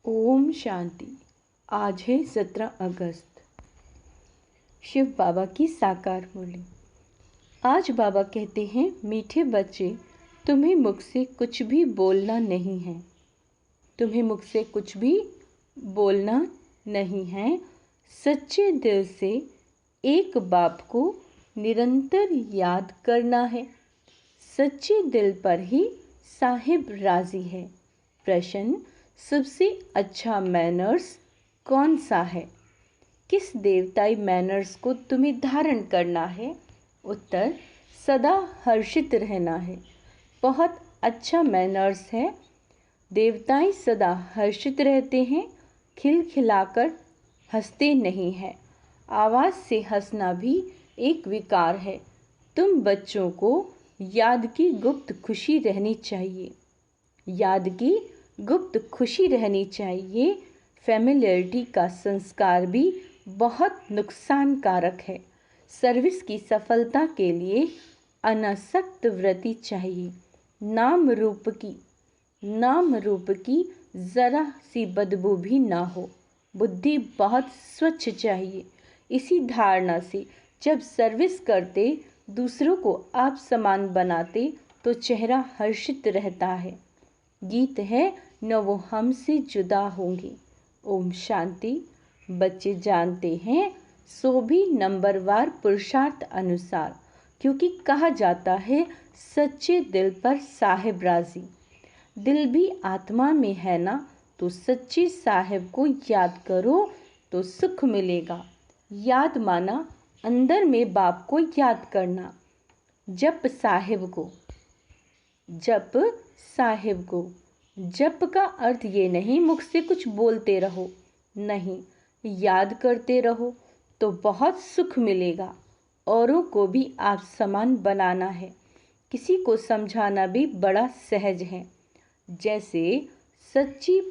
ओम शांति। आज है 17 अगस्त। शिव बाबा की साकार मूर्ति। आज बाबा कहते हैं, मीठे बच्चे, तुम्हें मुझसे कुछ भी बोलना नहीं है। तुम्हें मुझसे कुछ भी बोलना नहीं है। सच्चे दिल से एक बाप को निरंतर याद करना है। सच्चे दिल पर ही साहिब राजी है। प्रश्न, सबसे अच्छा मैनर्स कौन सा है? किस देवताई मैनर्स को तुम्हें धारण करना है? उत्तर, सदा हर्षित रहना है। बहुत अच्छा मैनर्स है। देवताएं सदा हर्षित रहते हैं, खिलखिलाकर हंसते नहीं हैं। आवाज़ से हंसना भी एक विकार है। तुम बच्चों को याद की गुप्त खुशी रहनी चाहिए। याद की गुप्त खुशी रहनी चाहिए। फैमिलियरिटी का संस्कार भी बहुत नुकसानकारक है। सर्विस की सफलता के लिए अनासक्त वृत्ति चाहिए। नाम रूप की ज़रा सी बदबू भी ना हो। बुद्धि बहुत स्वच्छ चाहिए। इसी धारणा से जब सर्विस करते, दूसरों को आप समान बनाते तो चेहरा हर्षित रहता है। गीत है, न वो हमसे जुदा होंगे। ओम शांति। बच्चे जानते हैं, सो भी नंबरवार पुरुषार्थ अनुसार, क्योंकि कहा जाता है सच्चे दिल पर साहिब राजी। दिल भी आत्मा में है ना, तो सच्चे साहिब को याद करो तो सुख मिलेगा। याद माना अंदर में बाप को याद करना। जप साहिब को। जप का अर्थ ये नहीं मुझसे कुछ बोलते रहो, नहीं, याद करते रहो तो बहुत सुख मिलेगा। औरों को भी आप समान बनाना है। किसी को समझाना भी बड़ा सहज है। जैसे सच्ची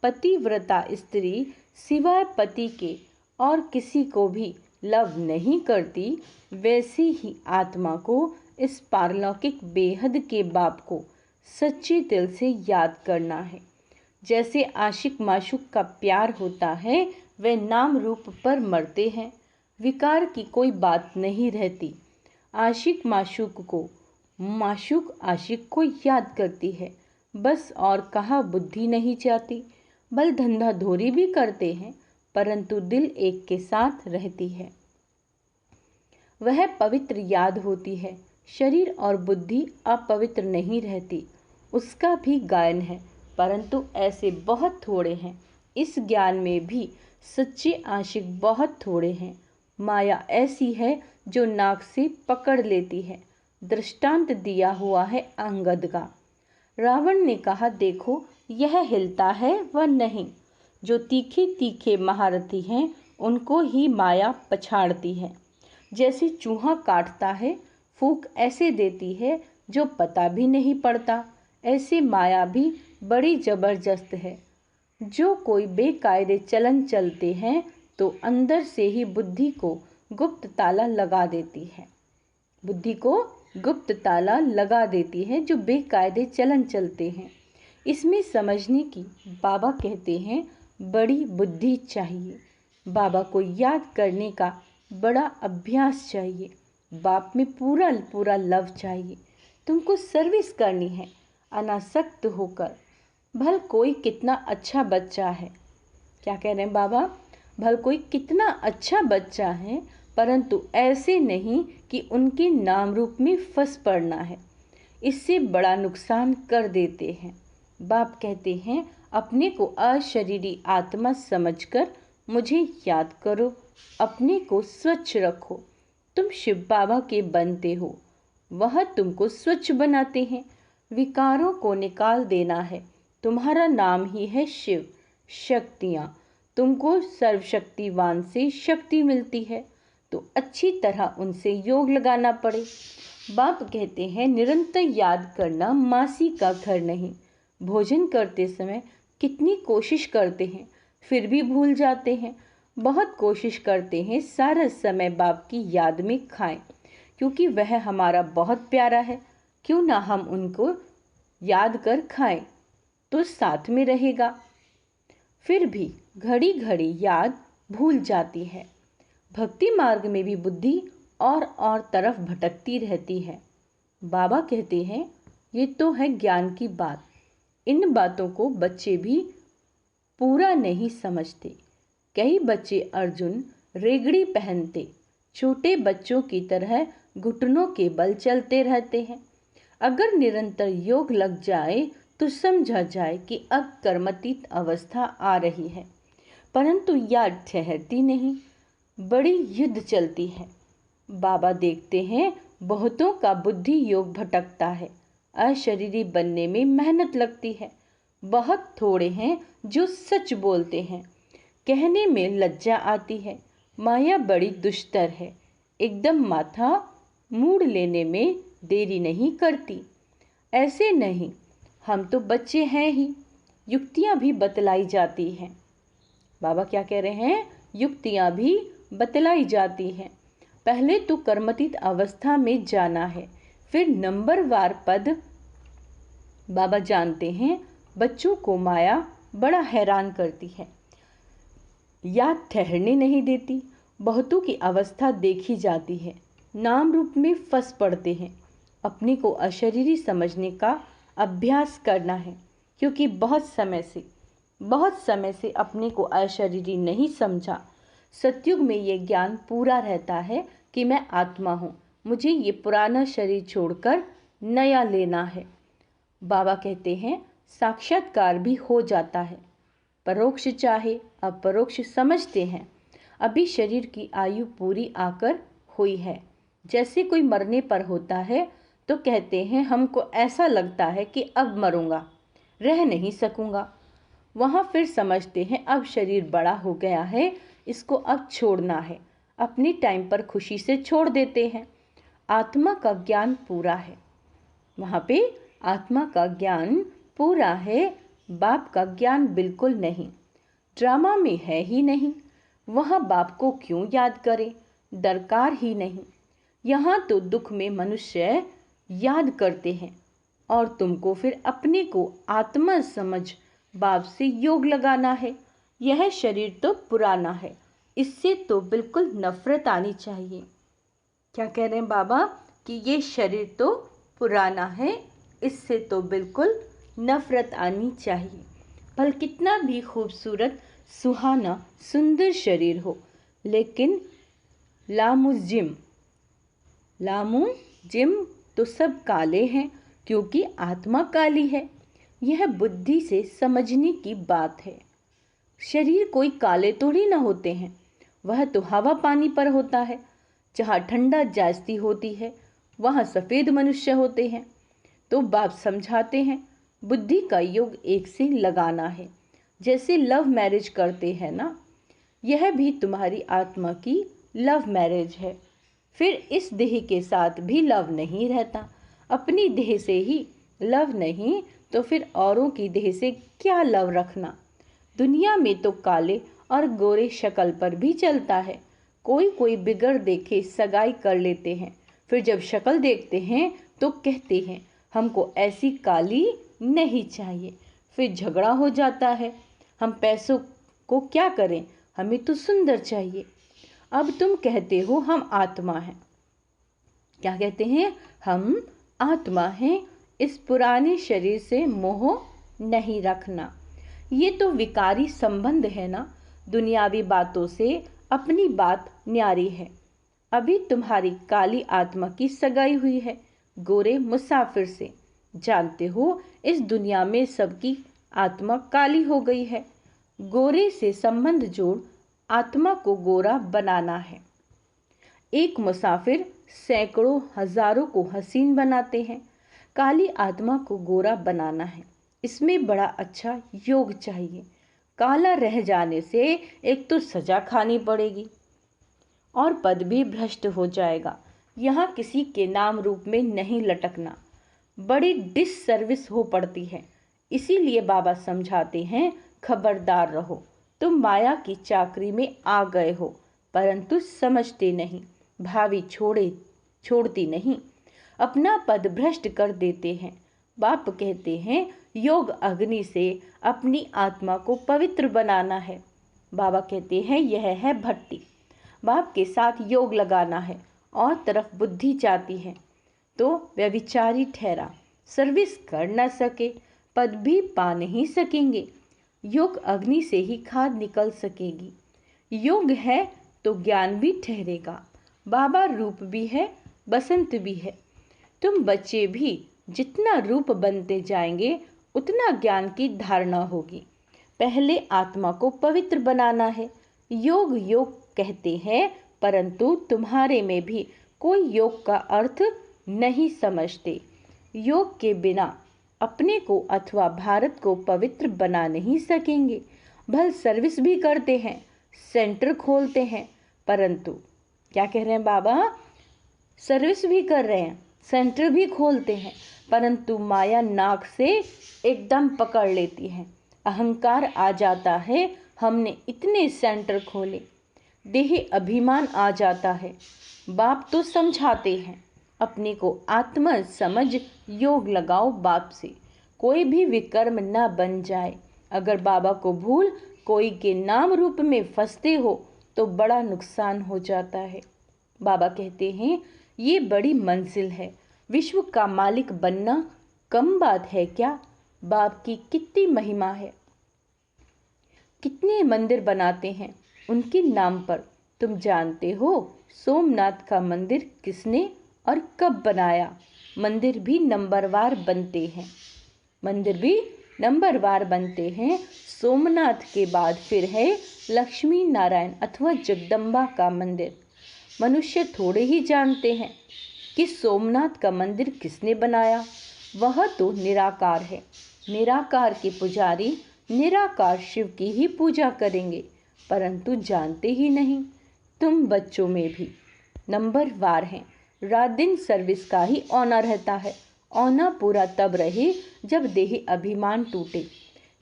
पतिव्रता स्त्री सिवाय पति के और किसी को भी लव नहीं करती, वैसे ही आत्मा को इस पारलौकिक बेहद के बाप को सच्चे दिल से याद करना है। जैसे आशिक माशूक का प्यार होता है, वे नाम रूप पर मरते हैं। विकार की कोई बात नहीं रहती। आशिक माशूक आशिक को याद करती है बस, और कहा बुद्धि नहीं चाहती। बल धंधा धोरी भी करते हैं, परंतु दिल एक के साथ रहती है। वह पवित्र याद होती है। शरीर और बुद्धि अपवित्र नहीं रहती। उसका भी गायन है, परंतु ऐसे बहुत थोड़े हैं। इस ज्ञान में भी सच्चे आशिक बहुत थोड़े हैं। माया ऐसी है जो नाक से पकड़ लेती है। दृष्टांत दिया हुआ है अंगद का। रावण ने कहा, देखो यह हिलता है वह नहीं। जो तीखे तीखे महारथी हैं, उनको ही माया पछाड़ती है। जैसे चूहा काटता है, फूंक ऐसे देती है जो पता भी नहीं पड़ता, ऐसे माया भी बड़ी जबरदस्त है। जो कोई बेकायदे चलन चलते हैं तो अंदर से ही बुद्धि को गुप्त ताला लगा देती है। जो बेकायदे चलन चलते हैं। इसमें समझने की बाबा कहते हैं, बड़ी बुद्धि चाहिए। बाबा को याद करने का बड़ा अभ्यास चाहिए। बाप में पूरा लव चाहिए। तुमको सर्विस करनी है अनासक्त होकर। भल कोई कितना अच्छा बच्चा है। क्या कह रहे हैं बाबा? भल कोई कितना अच्छा बच्चा है, परंतु ऐसे नहीं कि उनके नाम रूप में फंस पड़ना है। इससे बड़ा नुकसान कर देते हैं। बाप कहते हैं, अपने को अशरीरी आत्मा समझकर मुझे याद करो। अपने को स्वच्छ रखो। तुम शिव बाबा के बनते हो, वह तुमको स्वच्छ बनाते हैं। विकारों को निकाल देना है। तुम्हारा नाम ही है शिव। शक्तियाँ, तुमको सर्वशक्तिवान से शक्ति मिलती है, तो अच्छी तरह उनसे योग लगाना पड़े। बाप कहते हैं, निरंतर याद करना मासी का घर नहीं। भोजन करते समय कितनी कोशिश करते हैं, फिर भी भूल जाते हैं। बहुत कोशिश करते हैं सारा समय बाप की याद में खाएं, क्योंकि वह हमारा बहुत प्यारा है। क्यों ना हम उनको याद कर खाएं। तो साथ में रहेगा। फिर भी घड़ी घड़ी याद भूल जाती है। भक्ति मार्ग में भी बुद्धि और तरफ भटकती रहती है। बाबा कहते हैं ये तो है ज्ञान की बात, इन बातों को बच्चे भी पूरा नहीं समझते। कई बच्चे अर्जुन रेगड़ी पहनते छोटे बच्चों की तरह घुटनों के बल चलते रहते हैं। अगर निरंतर योग लग जाए तो समझा जाए कि अब कर्मतीत अवस्था आ रही है, परंतु याद ठहरती नहीं, बड़ी युद्ध चलती है। बाबा देखते हैं बहुतों का बुद्धि योग भटकता है, अशरीरी बनने में मेहनत लगती है। बहुत थोड़े हैं जो सच बोलते हैं, कहने में लज्जा आती है। माया बड़ी दुष्टर है, एकदम माथा मूड़ लेने में देरी नहीं करती। ऐसे नहीं, हम तो बच्चे हैं ही, युक्तियां भी बतलाई जाती हैं। बाबा क्या कह रहे हैं? युक्तियां भी बतलाई जाती हैं। पहले तो कर्मतीत अवस्था में जाना है, फिर नंबरवार पद। बाबा जानते हैं बच्चों को माया बड़ा हैरान करती है, याद ठहरने नहीं देती। बहुतों की अवस्था देखी जाती है, नाम रूप में फंस पड़ते हैं। अपने को अशरीरी समझने का अभ्यास करना है, क्योंकि बहुत समय से अपने को अशरीरी नहीं समझा। सतयुग में ये ज्ञान पूरा रहता है कि मैं आत्मा हूँ, मुझे ये पुराना शरीर छोड़कर नया लेना है। बाबा कहते हैं साक्षात्कार भी हो जाता है, परोक्ष चाहे अपरोक्ष समझते हैं। अभी शरीर की आयु पूरी आकर हुई है। जैसे कोई मरने पर होता है तो कहते हैं हमको ऐसा लगता है कि अब मरूंगा, रह नहीं सकूंगा। वहाँ फिर समझते हैं अब शरीर बड़ा हो गया है, इसको अब छोड़ना है। अपनी टाइम पर खुशी से छोड़ देते हैं। आत्मा का ज्ञान पूरा है, वहाँ पे आत्मा का ज्ञान पूरा है, बाप का ज्ञान बिल्कुल नहीं। ड्रामा में है ही नहीं, वहाँ बाप को क्यों याद करें, दरकार ही नहीं। यहाँ तो दुख में मनुष्य याद करते हैं और तुमको फिर अपने को आत्मा समझ बाप से योग लगाना है। यह शरीर तो पुराना है, इससे तो बिल्कुल नफरत आनी चाहिए। क्या कह रहे हैं बाबा कि ये शरीर तो पुराना है, इससे तो बिल्कुल नफरत आनी चाहिए। भल कितना भी खूबसूरत सुहाना सुंदर शरीर हो, लेकिन लामुजिम तो सब काले हैं, क्योंकि आत्मा काली है। यह बुद्धि से समझने की बात है। शरीर कोई काले थोड़ी ना होते हैं, वह तो हवा पानी पर होता है। जहाँ ठंडा जास्ती होती है वहाँ सफ़ेद मनुष्य होते हैं। तो बाप समझाते हैं बुद्धि का योग एक से लगाना है, जैसे लव मैरिज करते हैं ना, यह भी तुम्हारी आत्मा की लव मैरिज है। फिर इस देह के साथ भी लव नहीं रहता, अपनी देह से ही लव नहीं तो फिर औरों की देह से क्या लव रखना। दुनिया में तो काले और गोरे शक्ल पर भी चलता है। कोई बिगड़ देखे सगाई कर लेते हैं, फिर जब शक्ल देखते हैं तो कहते हैं हमको ऐसी काली नहीं चाहिए, फिर झगड़ा हो जाता है। हम पैसों को क्या करें, हमें तो सुंदर चाहिए। अब तुम कहते हो हम आत्मा हैं, क्या कहते हैं? हम आत्मा हैं, इस पुराने शरीर से मोह नहीं रखना। ये तो विकारी संबंध है ना, दुनियावी बातों से अपनी बात न्यारी है। अभी तुम्हारी काली आत्मा की सगाई हुई है गोरे मुसाफिर से। जानते हो इस दुनिया में सबकी आत्मा काली हो गई है। गोरे से संबंध जोड़ आत्मा को गोरा बनाना है। एक मुसाफिर सैकड़ों हजारों को हसीन बनाते हैं, काली आत्मा को गोरा बनाना है। इसमें बड़ा अच्छा योग चाहिए। काला रह जाने से एक तो सजा खानी पड़ेगी और पद भी भ्रष्ट हो जाएगा। यहाँ किसी के नाम रूप में नहीं लटकना, बड़ी डिससर्विस हो पड़ती है। इसीलिए बाबा समझाते हैं खबरदार रहो, तुम माया की चाकरी में आ गए हो, परंतु समझते नहीं, भावी छोड़ती नहीं, अपना पद भ्रष्ट कर देते हैं। बाप कहते हैं योग अग्नि से अपनी आत्मा को पवित्र बनाना है। बाबा कहते हैं यह है भट्टी। बाप के साथ योग लगाना है और तरफ बुद्धि चाहती है तो व्यभिचारी ठहरा, सर्विस कर न सके, पद भी पा नहीं सकेंगे। योग अग्नि से ही खाद निकल सकेगी। योग है तो ज्ञान भी ठहरेगा। बाबा रूप भी है, बसंत भी है। तुम बच्चे भी जितना रूप बनते जाएंगे उतना ज्ञान की धारणा होगी। पहले आत्मा को पवित्र बनाना है। योग योग कहते हैं, परंतु तुम्हारे में भी कोई योग का अर्थ नहीं समझते। योग के बिना अपने को अथवा भारत को पवित्र बना नहीं सकेंगे। भल सर्विस भी करते हैं, सेंटर खोलते हैं, परंतु क्या कह रहे हैं बाबा? सर्विस भी कर रहे हैं, सेंटर भी खोलते हैं, परंतु माया नाक से एकदम पकड़ लेती है। अहंकार आ जाता है, हमने इतने सेंटर खोले। देह अभिमान आ जाता है। बाप तो समझाते हैं अपने को आत्मा समझ योग लगाओ बाप से, कोई भी विकर्म न बन जाए। अगर बाबा को भूल कोई के नाम रूप में फंसते हो तो बड़ा नुकसान हो जाता है। बाबा कहते हैं ये बड़ी मंजिल है, विश्व का मालिक बनना कम बात है क्या? बाप की कितनी महिमा है। कितने मंदिर बनाते हैं उनके नाम पर। तुम जानते हो सोमनाथ का मंदिर किसने और कब बनाया? मंदिर भी नंबरवार बनते हैं। मंदिर भी नंबरवार बनते हैं। सोमनाथ के बाद फिर है लक्ष्मी नारायण अथवा जगदम्बा का मंदिर। मनुष्य थोड़े ही जानते हैं कि सोमनाथ का मंदिर किसने बनाया। वह तो निराकार है। निराकार के पुजारी निराकार शिव की ही पूजा करेंगे, परंतु जानते ही नहीं। तुम बच्चों में भी नंबरवार हैं। रात दिन सर्विस का ही औना रहता है। औना पूरा तब रहे जब देही अभिमान टूटे।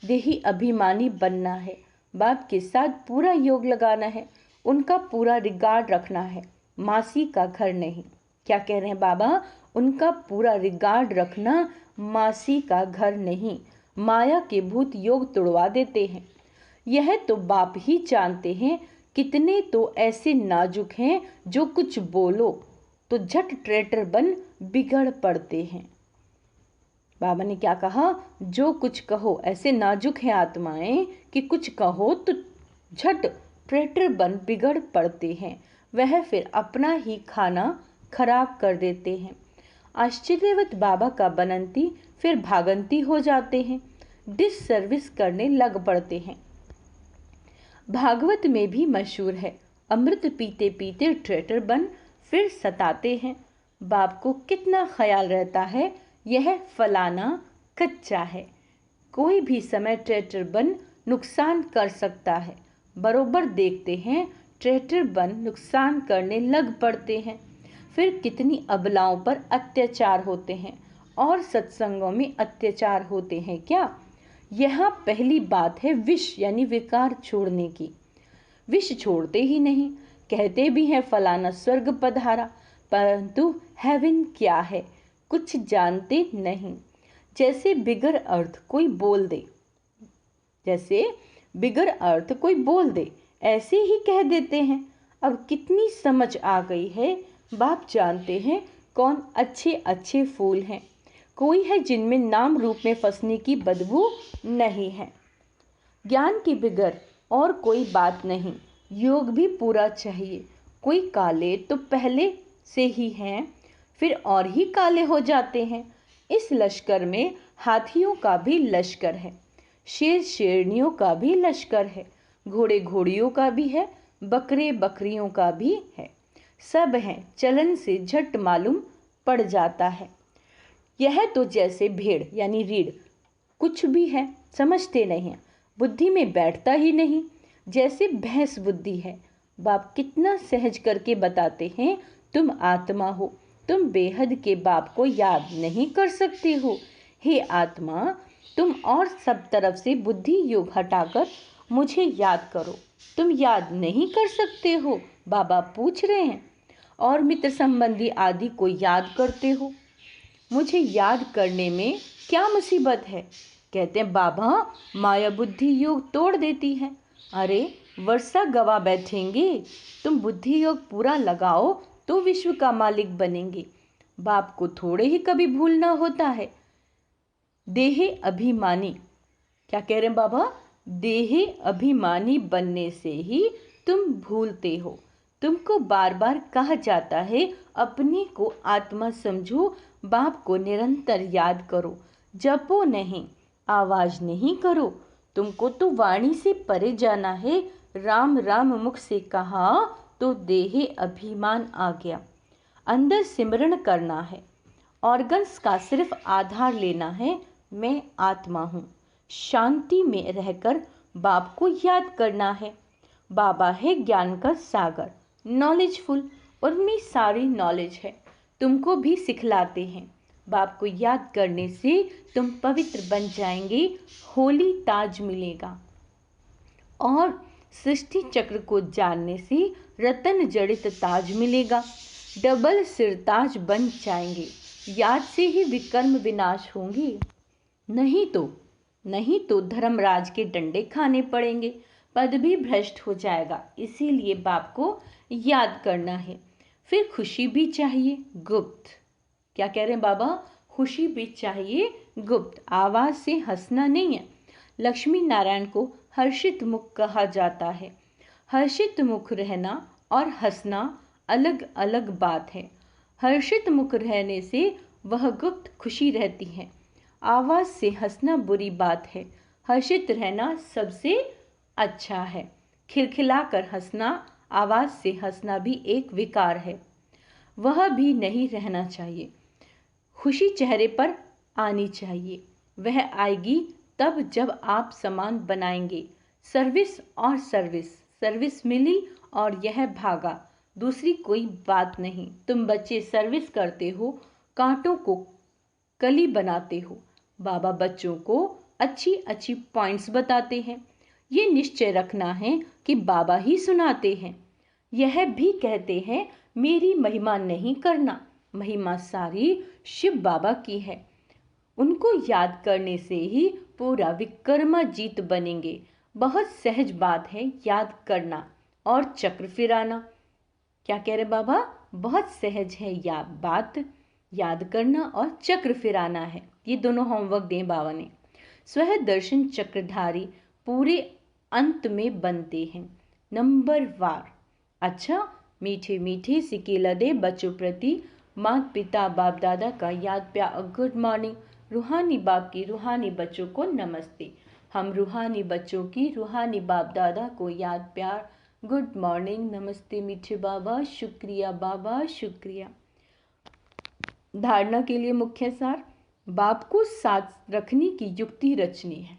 देही अभिमानी बनना है। बाप के साथ पूरा योग लगाना है, उनका पूरा रिगार्ड रखना है, मासी का घर नहीं। क्या कह रहे हैं बाबा? उनका पूरा रिगार्ड रखना, मासी का घर नहीं। माया के भूत योग तोड़वा देते हैं। यह तो बाप ही जानते हैं। कितने तो ऐसे नाजुक हैं जो कुछ बोलो तो झट ट्रेटर बन बिगड़ पड़ते हैं। बाबा ने क्या कहा? जो कुछ कहो, ऐसे नाजुक हैं आत्माएं कि कुछ कहो तो झट ट्रेटर बन बिगड़ पड़ते हैं। वह फिर अपना ही खाना खराब कर देते हैं। आश्चर्यवत बाबा का बनंती फिर भागंती हो जाते हैं, डिस सर्विस करने लग पड़ते हैं। भागवत में भी मशहूर है, अमृत पीते पीते ट्रेटर बन फिर सताते हैं। बाप को कितना ख्याल रहता है, यह फलाना कच्चा है। कोई भी समय ट्रेटर बन नुकसान कर सकता है। बरोबर देखते हैं ट्रेटर बन नुकसान करने लग पड़ते हैं। फिर कितनी अबलाओं पर अत्याचार होते हैं और सत्संगों में अत्याचार होते हैं क्या? यहाँ पहली बात है विष यानी विकार छोड़ने की। विष छोड़ते ही नहीं। कहते भी हैं फलाना स्वर्ग पधारा, परंतु हेवन क्या है कुछ जानते नहीं। जैसे बिगर अर्थ कोई बोल दे, जैसे बिगर अर्थ कोई बोल दे ऐसे ही कह देते हैं। अब कितनी समझ आ गई है। बाप जानते हैं कौन अच्छे अच्छे फूल हैं। कोई है जिनमें नाम रूप में फंसने की बदबू नहीं है। ज्ञान के बिगर और कोई बात नहीं। योग भी पूरा चाहिए। कोई काले तो पहले से ही हैं, फिर और ही काले हो जाते हैं। इस लश्कर में हाथियों का भी लश्कर है, शेर शेरनियों का भी लश्कर है, घोड़े घोड़ियों का भी है, बकरे बकरियों का भी है। सब हैं, चलन से झट मालूम पड़ जाता है। यह तो जैसे भेड़ यानी रीढ़ कुछ भी है, समझते नहीं हैं, बुद्धि में बैठता ही नहीं। जैसे भैंस बुद्धि है। बाप कितना सहज करके बताते हैं, तुम आत्मा हो, तुम बेहद के बाप को याद नहीं कर सकते हो। हे आत्मा, तुम और सब तरफ से बुद्धि योग हटाकर मुझे याद करो। तुम याद नहीं कर सकते हो? बाबा पूछ रहे हैं। और मित्र संबंधी आदि को याद करते हो? मुझे याद करने में क्या मुसीबत है? कहते हैं बाबा, माया बुद्धि योग तोड़ देती है। अरे वर्षा गवा बैठेंगे, तुम बुद्धि योग पूरा लगाओ तो विश्व का मालिक बनेंगे। बाप को थोड़े ही कभी भूलना होता है। देहे अभिमानी, क्या कह रहे हैं बाबा? देहे अभिमानी बनने से ही तुम भूलते हो। तुमको बार बार कहा जाता है अपने को आत्मा समझो, बाप को निरंतर याद करो, जपो नहीं, आवाज नहीं करो। तुमको तो वाणी से परे जाना है। राम राम मुख से कहा तो देहे अभिमान आ गया। अंदर सिमरण करना है, ऑर्गन्स का सिर्फ आधार लेना है। मैं आत्मा हूँ। शांति में रहकर बाप को याद करना है। बाबा है ज्ञान का सागर, नॉलेजफुल, उनमें सारी नॉलेज है। तुमको भी सिखलाते हैं। बाप को याद करने से तुम पवित्र बन जाएंगे, होली ताज मिलेगा। और सृष्टि चक्र को जानने से रतन जड़ित ताज मिलेगा। डबल सिरताज बन जाएंगे। याद से ही विकर्म विनाश होंगे। नहीं तो धर्मराज के डंडे खाने पड़ेंगे, पद भी भ्रष्ट हो जाएगा। इसीलिए बाप को याद करना है। फिर खुशी भी चाहिए गुप्त। क्या कह रहे हैं बाबा? खुशी भी चाहिए गुप्त, आवाज से हंसना नहीं है। लक्ष्मी नारायण को हर्षित मुख कहा जाता है। हर्षित मुख रहना और हंसना अलग अलग बात है। हर्षित मुख रहने से वह गुप्त खुशी रहती है। आवाज से हंसना बुरी बात है। हर्षित रहना सबसे अच्छा है। खिलखिलाकर हंसना, आवाज से हंसना भी एक विकार है, वह भी नहीं रहना चाहिए। खुशी चेहरे पर आनी चाहिए। वह आएगी तब जब आप सामान बनाएंगे। सर्विस और सर्विस मिली और यह भागा, दूसरी कोई बात नहीं। तुम बच्चे सर्विस करते हो, कांटों को कली बनाते हो। बाबा बच्चों को अच्छी अच्छी पॉइंट्स बताते हैं। ये निश्चय रखना है कि बाबा ही सुनाते हैं। यह भी कहते हैं मेरी महिमा नहीं करना, महिमा सारी शिव बाबा की है। उनको याद करने से ही पूरा विक्रमाजीत बनेंगे। बहुत सहज बात है याद करना और चक्र फिराना। क्या कह रहे बाबा? बहुत सहज है याद करना और चक्र फिराना है। ये दोनों होमवर्क दें बाबा ने। स्वह दर्शन चक्रधारी पूरे अंत में बनते हैं, नंबर वार। अच्छा, मीठे मीठे सिकेला दे बच्चों प्रति माता पिता बाप दादा का याद प्यार। Good morning. रूहानी बाप की रूहानी बच्चों को नमस्ते। हम रूहानी बच्चों की रूहानी बाप दादा को याद प्यार। गुड मॉर्निंग, नमस्ते मीठे बाबा, शुक्रिया बाबा, शुक्रिया। धारणा के लिए मुख्य सार, बाप को साथ रखने की युक्ति रचनी है।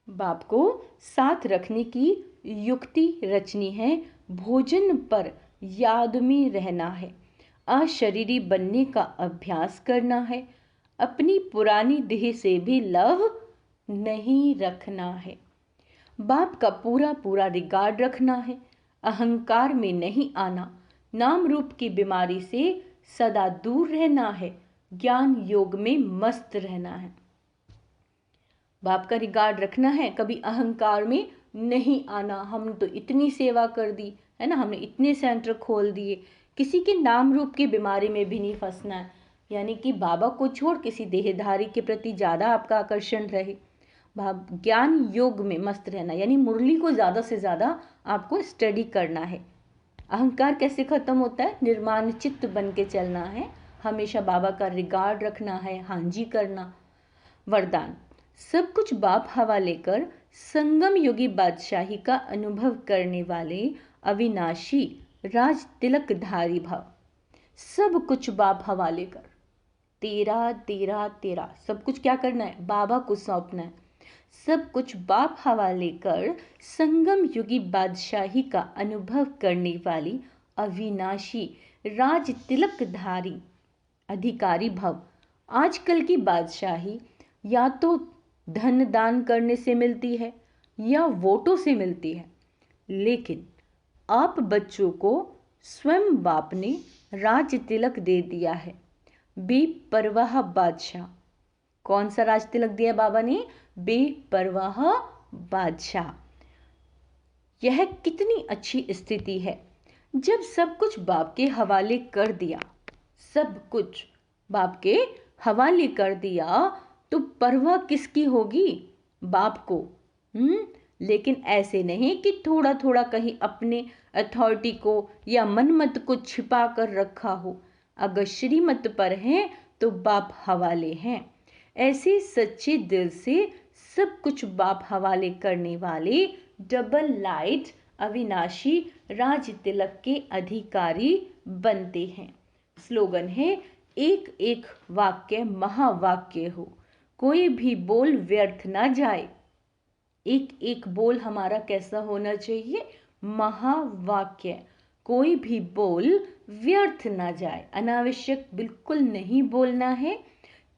बाप को साथ रखने की युक्ति रचनी है। भोजन पर याद में रहना है। अशरीरी बनने का अभ्यास करना है। अपनी पुरानी देह से भी लव नहीं रखना है। बाप का पूरा रिगार्ड रखना है। अहंकार में नहीं आना। नाम रूप की बीमारी से सदा दूर रहना है। ज्ञान योग में मस्त रहना है। बाप का रिगार्ड रखना है, कभी अहंकार में नहीं आना। हम तो इतनी सेवा कर दी है ना, हमने इतने सेंटर खोल दिए। किसी के नाम रूप की बीमारी में भी नहीं फंसना है, यानी कि बाबा को छोड़ किसी देहधारी के प्रति ज़्यादा आपका आकर्षण रहे। ज्ञान योग में मस्त रहना, यानी मुरली को ज़्यादा से ज़्यादा आपको स्टडी करना है। अहंकार कैसे खत्म होता है? निर्माण चित्त बन के चलना है। हमेशा बाबा का रिगार्ड रखना है, हाँ जी करना। वरदान, सब कुछ बाप हवाले कर संगम योगी बादशाही का अनुभव करने वाले अविनाशी राज तिलकधारी भव। सब कुछ बाप हवाले कर। तेरा तेरा तेरा सब कुछ क्या करना है? बाबा को सौंपना है। सब कुछ बाप हवाले कर संगम युगी बादशाही का अनुभव करने वाली अविनाशी राज तिलकधारी अधिकारी भव। आजकल की बादशाही या तो धन दान करने से मिलती है या वोटों से मिलती है, लेकिन आप बच्चों को स्वयं बाप ने राज तिलक दे दिया है। बेपरवाह बादशाह, कौन सा राज तिलक दिया बाबा ने? बेपरवाह बादशाह। यह कितनी अच्छी स्थिति है। जब सब कुछ बाप के हवाले कर दिया, सब कुछ बाप के हवाले कर दिया, तो परवाह किसकी होगी? बाप को। लेकिन ऐसे नहीं कि थोड़ा थोड़ा कहीं अपने अथॉरिटी को या मनमत को छिपा कर रखा हो। अगर श्रीमत पर है तो बाप हवाले हैं। ऐसे सच्चे दिल से सब कुछ बाप हवाले करने वाले डबल लाइट अविनाशी राज तिलक के अधिकारी बनते हैं। स्लोगन है, एक एक वाक्य महावाक्य हो, कोई भी बोल व्यर्थ ना जाए। एक एक बोल हमारा कैसा होना चाहिए? महावाक्य। कोई भी बोल व्यर्थ ना जाए, अनावश्यक बिल्कुल नहीं बोलना है।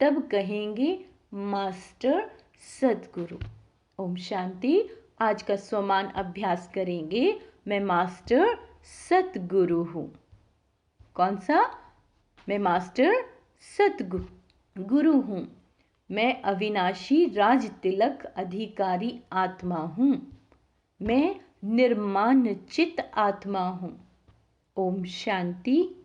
तब कहेंगे मास्टर सद्गुरु। ओम शांति। आज का स्वमान अभ्यास करेंगे। मैं मास्टर सद्गुरु हूँ। कौन सा? मैं मास्टर सद्गुरु हूँ। मैं अविनाशी राज तिलक अधिकारी आत्मा हूँ। मैं निर्माण चित आत्मा हूँ। ओम शांति।